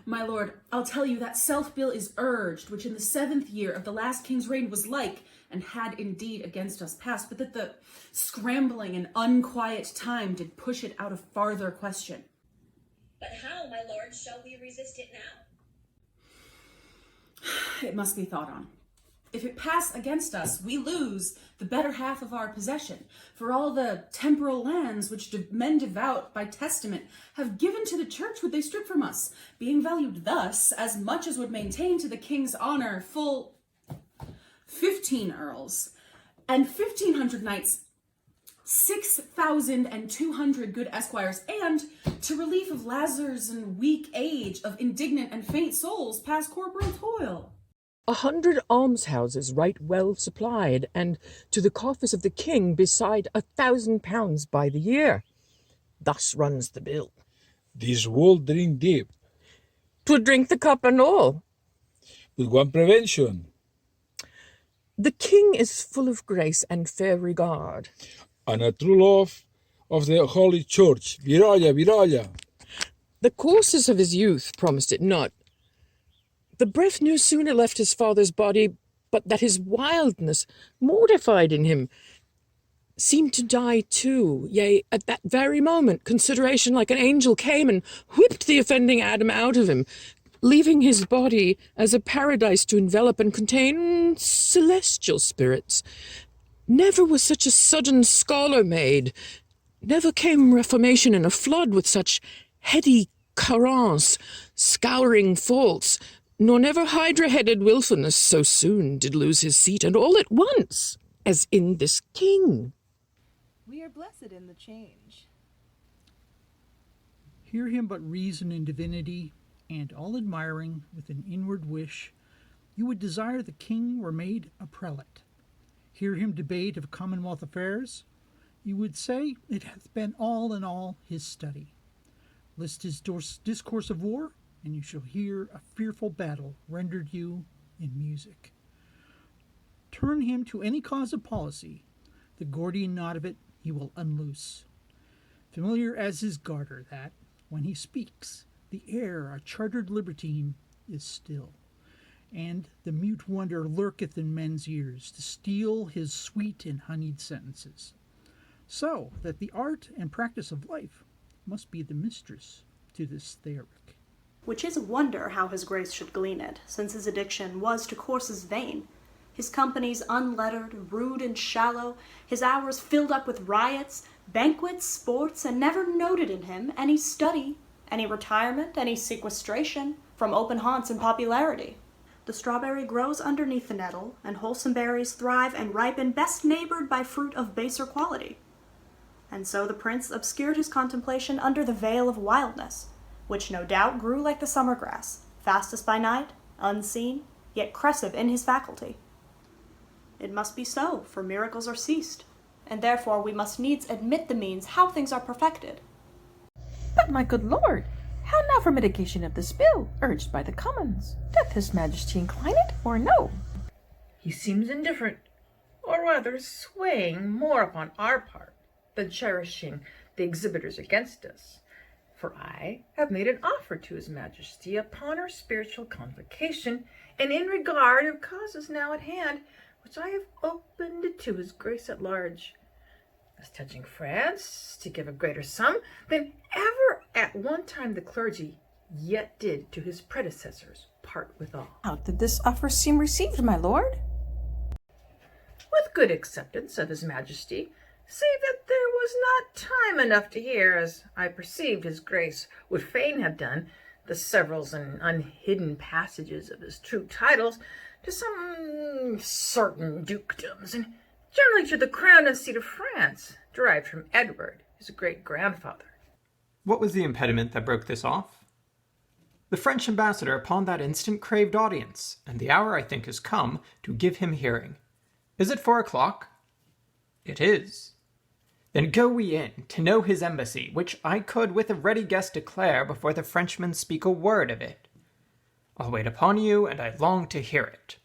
My lord, I'll tell you that self-bill is urged, which in the 7th year of the last king's reign was like, and had indeed against us passed, but that the scrambling and unquiet time did push it out of farther question. But how, my lord, shall we resist it now? It must be thought on. If it pass against us, we lose the better half of our possession. For all the temporal lands which men devout by testament have given to the church would they strip from us, being valued thus as much as would maintain to the king's honor full 15 earls, and 1,500 knights, 6,200 good esquires, and to relief of Lazar's and weak age, of indignant and faint souls past corporal toil. 100 almshouses right well supplied, and to the coffers of the king beside 1,000 pounds by the year. Thus runs the bill. This will drink deep. 'Twould drink the cup and all. With one prevention. The king is full of grace and fair regard, And a true love of the Holy Church. Viraya, viraya. the courses of his youth promised it not. The breath no sooner left his father's body, but that his wildness, mortified in him, seemed to die too. Yea, at that very moment, consideration like an angel came and whipped the offending Adam out of him, leaving his body as a paradise to envelop and contain celestial spirits. Never was such a sudden scholar made. Never came reformation in a flood with such heady carence, scouring faults, nor never hydra-headed wilfulness so soon did lose his seat, and all at once, as in this king. We are blessed in the change. Hear him but reason in divinity, and all admiring with an inward wish, you would desire the king were made a prelate. Hear him debate of commonwealth affairs, you would say it hath been all in all his study. List his discourse of war, and you shall hear a fearful battle rendered you in music. Turn him to any cause of policy, the Gordian knot of it he will unloose. Familiar as his garter, that, when he speaks, the air, a chartered libertine, is still, and the mute wonder lurketh in men's ears to steal his sweet and honeyed sentences. So that the art and practice of life must be the mistress to this Theoric. Which is a wonder how his grace should glean it, since his addiction was to courses vain, his companies unlettered, rude and shallow, his hours filled up with riots, banquets, sports, and never noted in him any study, any retirement, any sequestration from open haunts and popularity. The strawberry grows underneath the nettle, and wholesome berries thrive and ripen best neighbored by fruit of baser quality. And so the prince obscured his contemplation under the veil of wildness, which no doubt grew like the summer grass, fastest by night, unseen, yet crescent in his faculty. It must be so, for miracles are ceased, and therefore we must needs admit the means how things are perfected. But, my good lord, how now for mitigation of this bill, urged by the commons? Doth his majesty incline it, or no? He seems indifferent, or rather swaying more upon our part than cherishing the exhibitors against us. For I have made an offer to his majesty upon our spiritual convocation, and in regard of causes now at hand, which I have opened to his grace at large, as touching France, to give a greater sum than ever at one time the clergy yet did to his predecessors part withal. How did this offer seem received, my lord? With good acceptance of his majesty, save that there was not time enough to hear, as I perceived his grace would fain have done, the severals and unhidden passages of his true titles to some certain dukedoms, and generally to the crown and seat of France, derived from Edward, his great-grandfather. What was the impediment that broke this off? The French ambassador upon that instant craved audience, and the hour, I think, is come to give him hearing. Is it 4 o'clock? It is. Then go we in, to know his embassy, which I could with a ready guess declare before the Frenchmen speak a word of it. I'll wait upon you, and I long to hear it.